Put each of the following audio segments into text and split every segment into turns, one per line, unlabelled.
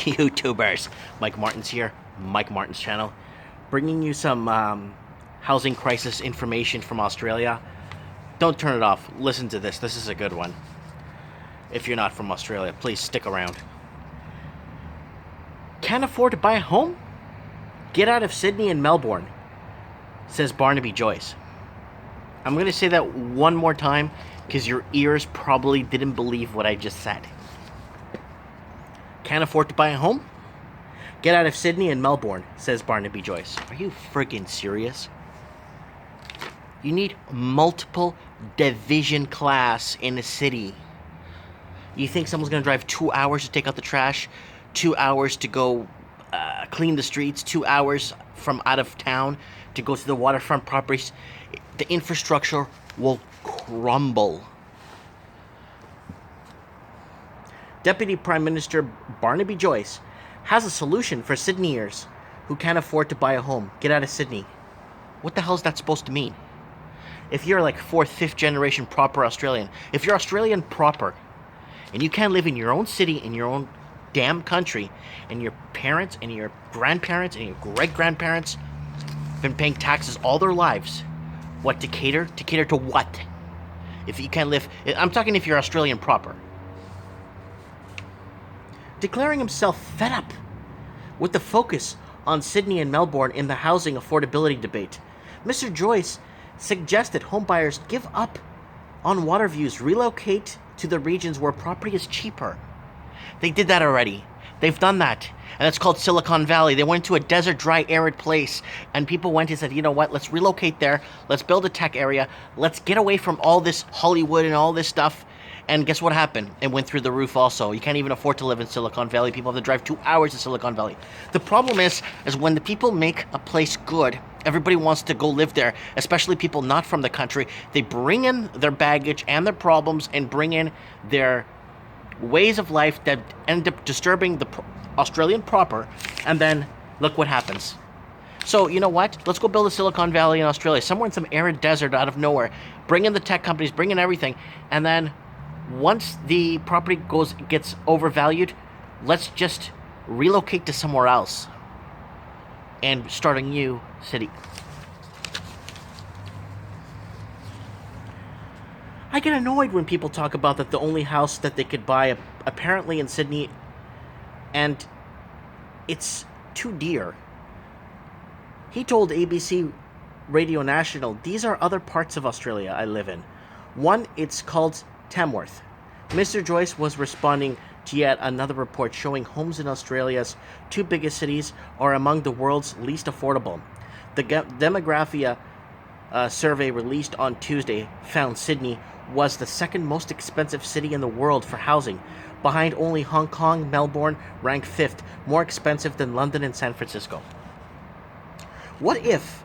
YouTubers? Mike Martin's here, Mike Martin's channel, bringing you some housing crisis information from Australia. Don't turn it off. Listen to this. This is a good one. If you're not from Australia, please stick around. Can't afford to buy a home? Get out of Sydney and Melbourne, says Barnaby Joyce. I'm going to say that one more time because your ears probably didn't believe what I just said. Can't afford to buy a home? Get out of Sydney and Melbourne, says Barnaby Joyce. Are you friggin' serious? You need multiple division class in a city. You think someone's going to drive 2 hours to take out the trash, 2 hours to go clean the streets, 2 hours from out of town to go to the waterfront properties? The infrastructure will crumble. Deputy Prime Minister Barnaby Joyce has a solution for Sydneyers who can't afford to buy a home. Get out of Sydney. What the hell is that supposed to mean? If you're like 4th, 5th generation proper Australian, if you're Australian proper, and you can't live in your own city, in your own damn country, and your parents and your grandparents and your great-grandparents have been paying taxes all their lives, what, to cater? To cater to what? If you can't live... I'm talking if you're Australian proper. Declaring himself fed up with the focus on Sydney and Melbourne in the housing affordability debate, Mr. Joyce suggested homebuyers give up on water views, relocate to the regions where property is cheaper. They did that already. They've done that. And it's called Silicon Valley. They went to a desert, dry, arid place, and people went and said, you know what, let's relocate there. Let's build a tech area. Let's get away from all this Hollywood and all this stuff. And guess what happened? It went through the roof also. You can't even afford to live in Silicon Valley. People have to drive 2 hours to Silicon Valley. The problem is when the people make a place good, everybody wants to go live there, especially people not from the country. They bring in their baggage and their problems and bring in their ways of life that end up disturbing the Australian proper, and then look what happens. So, you know what? Let's go build a Silicon Valley in Australia, somewhere in some arid desert out of nowhere. Bring in the tech companies, bring in everything, and then once the property gets overvalued, let's just relocate to somewhere else and start a new city. I get annoyed when people talk about that the only house that they could buy apparently in Sydney, and it's too dear. He told ABC Radio National, these are other parts of Australia I live in. One, it's called Tamworth. Mr. Joyce was responding to yet another report showing homes in Australia's 2 biggest cities are among the world's least affordable. The Demographia survey released on Tuesday found Sydney was the 2nd most expensive city in the world for housing, behind only Hong Kong. Melbourne ranked 5th, more expensive than London and San Francisco. What if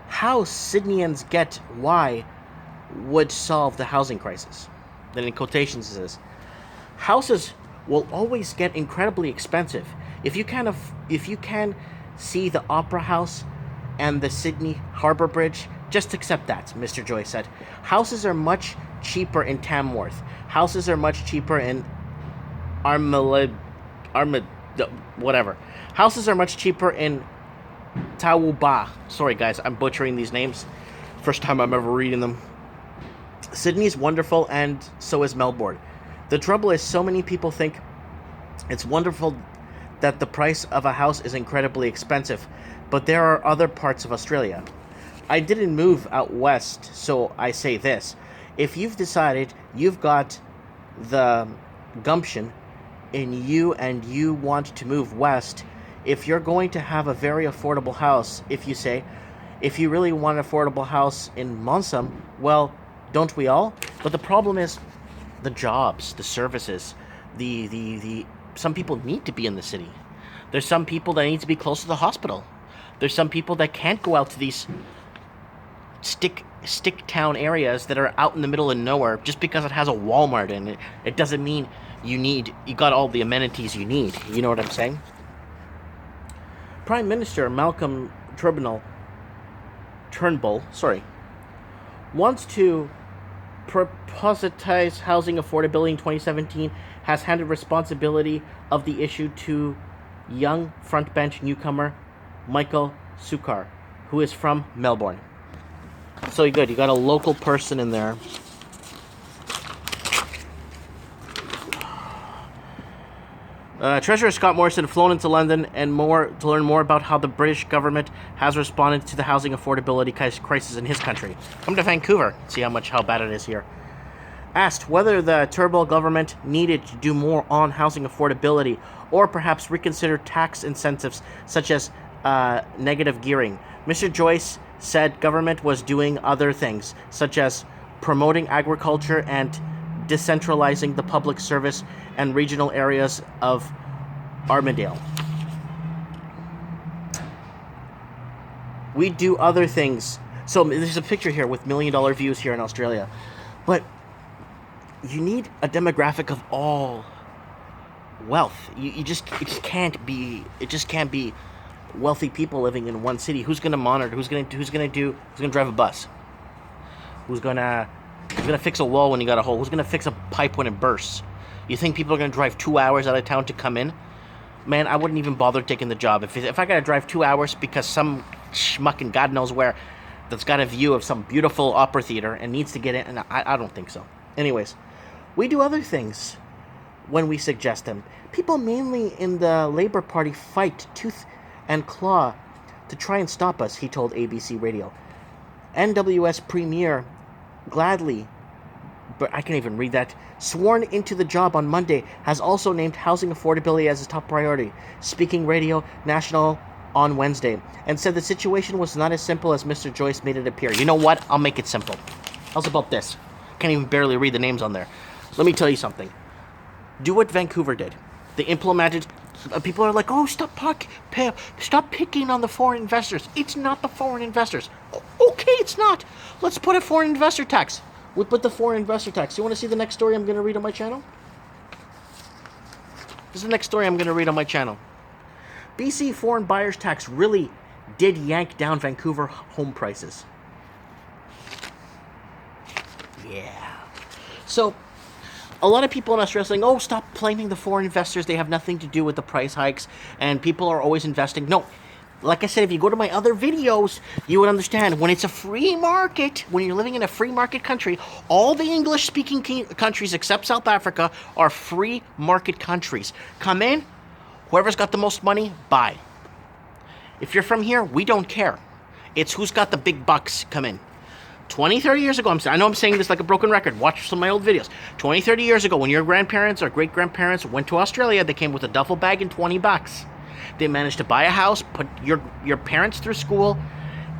how Sydneyans get why would solve the housing crisis? Then in quotations it says, houses will always get incredibly expensive. If you can see the Opera House and the Sydney Harbour Bridge, just accept that, Mr. Joyce said. Houses are much cheaper in Tamworth. Houses are much cheaper in whatever. Houses are much cheaper in Tauba. Sorry guys, I'm butchering these names. First time I'm ever reading them. Sydney is wonderful, and so is Melbourne. The trouble is, so many people think it's wonderful that the price of a house is incredibly expensive, but there are other parts of Australia. I didn't move out west, so I say this. If you've decided you've got the gumption in you and you want to move west, if you're going to have a very affordable house, if you really want an affordable house in Monsum, well, don't we all? But the problem is the jobs, the services, the some people need to be in the city. There's some people that need to be close to the hospital. There's some people that can't go out to these stick town areas that are out in the middle of nowhere just because it has a Walmart in it. It doesn't mean you got all the amenities you need. You know what I'm saying? Prime Minister Malcolm Turnbull wants to propositize housing affordability in 2017 has handed responsibility of the issue to young frontbench newcomer Michael Sukar, who is from Melbourne. So you're good. You got a local person in there. Treasurer Scott Morrison flown into London and to learn more about how the British government has responded to the housing affordability crisis in his country. Come to Vancouver, see how bad it is here. Asked whether the Turbo government needed to do more on housing affordability or perhaps reconsider tax incentives such as negative gearing, Mr. Joyce said government was doing other things such as promoting agriculture and decentralizing the public service and regional areas of Armidale. We do other things. So there's a picture here with $1 million views here in Australia. But you need a demographic of all wealth. It just can't be wealthy people living in one city. Who's going to monitor? Who's going to drive a bus? Who's going to fix a wall when you got a hole? Who's going to fix a pipe when it bursts? You think people are going to drive 2 hours out of town to come in? Man, I wouldn't even bother taking the job. If I got to drive 2 hours because some schmuck in God knows where that's got a view of some beautiful opera theater and needs to get in, and I don't think so. Anyways, we do other things when we suggest them. People mainly in the Labour Party fight tooth and claw to try and stop us, he told ABC Radio. NWS Premier Gladly, but I can't even read that, sworn into the job on Monday, has also named housing affordability as his top priority, speaking Radio National on Wednesday, and said the situation was not as simple as Mr. Joyce made it appear. You know what? I'll make it simple. How's about this? Can't even barely read the names on there. Let me tell you something. Do what Vancouver did. They implemented... People are like, oh, stop picking on the foreign investors. It's not the foreign investors. Okay, it's not. Let's put a foreign investor tax. We'll put the foreign investor tax. You want to see the next story I'm going to read on my channel? This is the next story I'm going to read on my channel. BC foreign buyers tax really did yank down Vancouver home prices. Yeah. So... a lot of people in Australia are saying, oh, stop blaming the foreign investors. They have nothing to do with the price hikes, and people are always investing. No, like I said, if you go to my other videos, you would understand when it's a free market, when you're living in a free market country, all the English-speaking countries except South Africa are free market countries. Come in, whoever's got the most money, buy. If you're from here, we don't care. It's who's got the big bucks come in. 20, 30 years ago, I know I'm saying this like a broken record. Watch some of my old videos. 20, 30 years ago, when your grandparents or great-grandparents went to Australia, they came with a duffel bag and $20. They managed to buy a house, put your parents through school,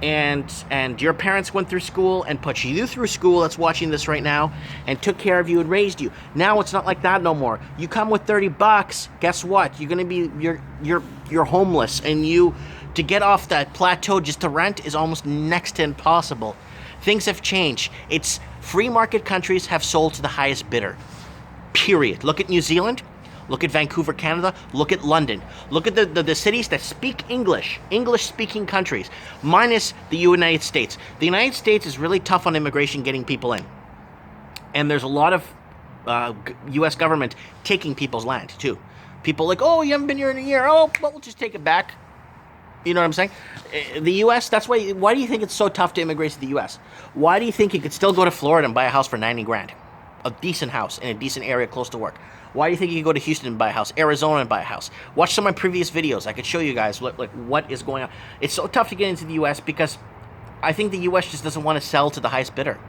and your parents went through school and put you through school that's watching this right now and took care of you and raised you. Now it's not like that no more. You come with $30, guess what? You're going to be you're homeless, and to get off that plateau just to rent is almost next to impossible. Things have changed. It's free market countries have sold to the highest bidder. Period. Look at New Zealand. Look at Vancouver, Canada. Look at London. Look at the cities that speak English, English-speaking countries, minus the United States. The United States is really tough on immigration getting people in. And there's a lot of U.S. government taking people's land, too. People like, oh, you haven't been here in a year. Oh, well, we'll just take it back. You know what I'm saying? The U.S., that's why do you think it's so tough to immigrate to the U.S.? Why do you think you could still go to Florida and buy a house for $90,000? A decent house in a decent area close to work. Why do you think you can go to Houston and buy a house, Arizona and buy a house? Watch some of my previous videos. I could show you guys what is going on. It's so tough to get into the U.S. because I think the U.S. just doesn't want to sell to the highest bidder.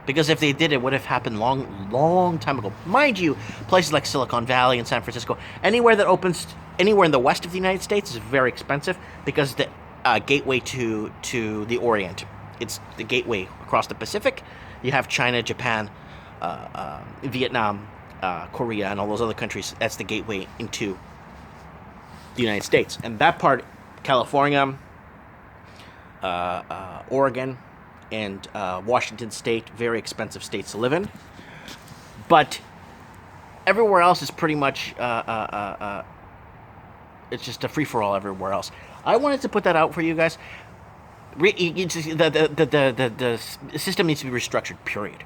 Because if they did, it would have happened long time ago. Mind you, places like Silicon Valley and San Francisco, anywhere that opens... anywhere in the west of the United States is very expensive because the gateway to the Orient. It's the gateway across the Pacific. You have China, Japan, Vietnam, Korea, and all those other countries. That's the gateway into the United States. And that part, California, Oregon, and Washington State, very expensive states to live in. But everywhere else is pretty much... it's just a free-for-all everywhere else. I wanted to put that out for you guys. The system needs to be restructured, period.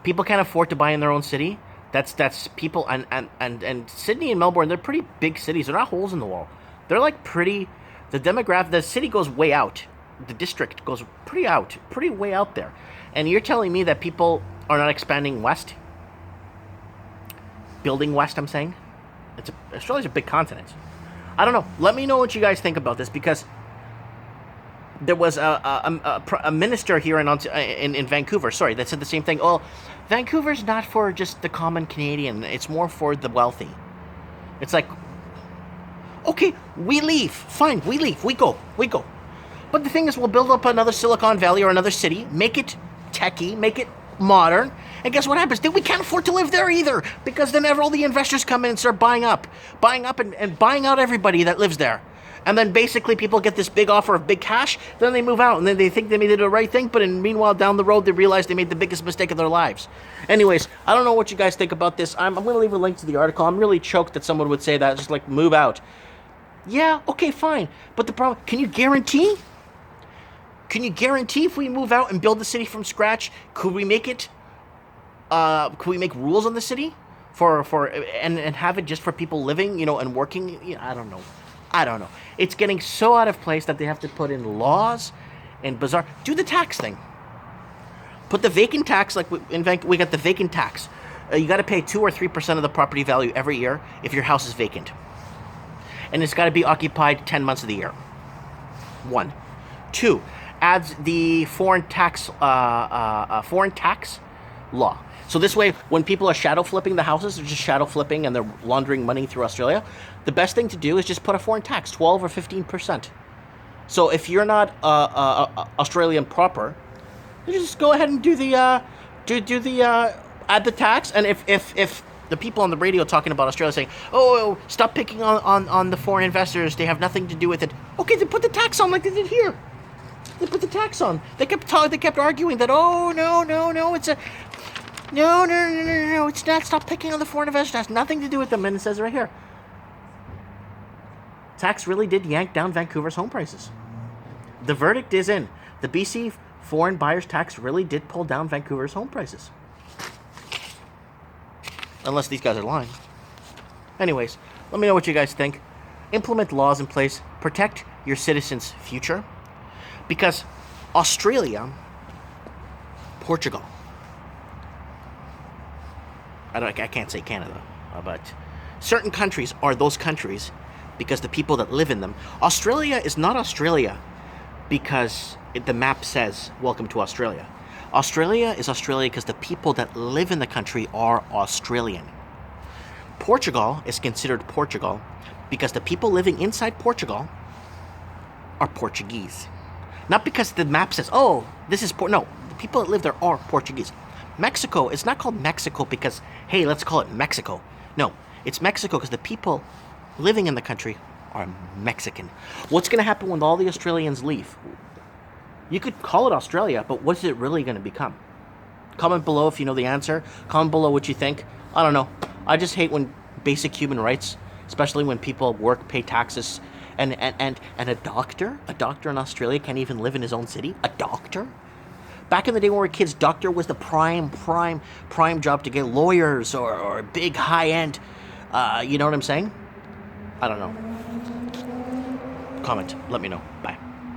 People can't afford to buy in their own city. That's people, and Sydney and Melbourne, they're pretty big cities. They're not holes in the wall. They're like pretty. The demographic, the city goes way out. The district goes pretty way out there. And you're telling me that people are not expanding west, building west. I'm saying, Australia's a big continent. I don't know. Let me know what you guys think about this, because there was a minister here in Vancouver, sorry, that said the same thing. Oh, Vancouver's not for just the common Canadian. It's more for the wealthy. It's like, okay, we leave. Fine, we leave. We go. But the thing is, we'll build up another Silicon Valley or another city, make it techie, make it modern, and guess what happens? Then we can't afford to live there either, because then all the investors come in and start buying up and buying out everybody that lives there. And then basically people get this big offer of big cash, then they move out, and then they think they made the right thing, but meanwhile down the road they realize they made the biggest mistake of their lives. Anyways, I don't know what you guys think about this. I'm going to leave a link to the article. I'm really choked that someone would say that, just like, move out. Yeah, okay, fine. But the problem, can you guarantee if we move out and build the city from scratch, could we make rules on the city and have it just for people living, and working? I don't know. It's getting so out of place that they have to put in laws and bizarre. Do the tax thing. Put the vacant tax, like we got the vacant tax. You got to pay 2 or 3% of the property value every year if your house is vacant. And it's got to be occupied 10 months of the year. 1. 2, adds the foreign tax law. So this way, when people are shadow flipping the houses, they're just shadow flipping and they're laundering money through Australia, the best thing to do is just put a foreign tax, 12 or 15%. So if you're not Australian proper, you just go ahead and do the add the tax. And if the people on the radio talking about Australia saying, oh, stop picking on the foreign investors, they have nothing to do with it. Okay, then put the tax on like they did here. They put the tax on. They kept arguing that, oh, no, it's a... No, it's not. Stop picking on the foreign investors. It has nothing to do with them. And it says right here, tax really did yank down Vancouver's home prices. The verdict is in. The BC foreign buyers tax really did pull down Vancouver's home prices. Unless these guys are lying. Anyways, let me know what you guys think. Implement laws in place. Protect your citizens' future. Because Australia, Portugal, I can't say Canada, but certain countries are those countries because the people that live in them. Australia is not Australia because the map says, welcome to Australia. Australia is Australia because the people that live in the country are Australian. Portugal is considered Portugal because the people living inside Portugal are Portuguese. Not because the map says, oh, this is no, the people that live there are Portuguese. Mexico, it's not called Mexico because, hey, let's call it Mexico. No, it's Mexico because the people living in the country are Mexican. What's going to happen when all the Australians leave? You could call it Australia, but what's it really going to become? Comment below if you know the answer. Comment below what you think. I don't know. I just hate when basic human rights, especially when people work, pay taxes, and a doctor in Australia can't even live in his own city. A doctor? Back in the day when we were kids, doctor was the prime job to get lawyers or big high-end, you know what I'm saying? I don't know. Comment. Let me know. Bye.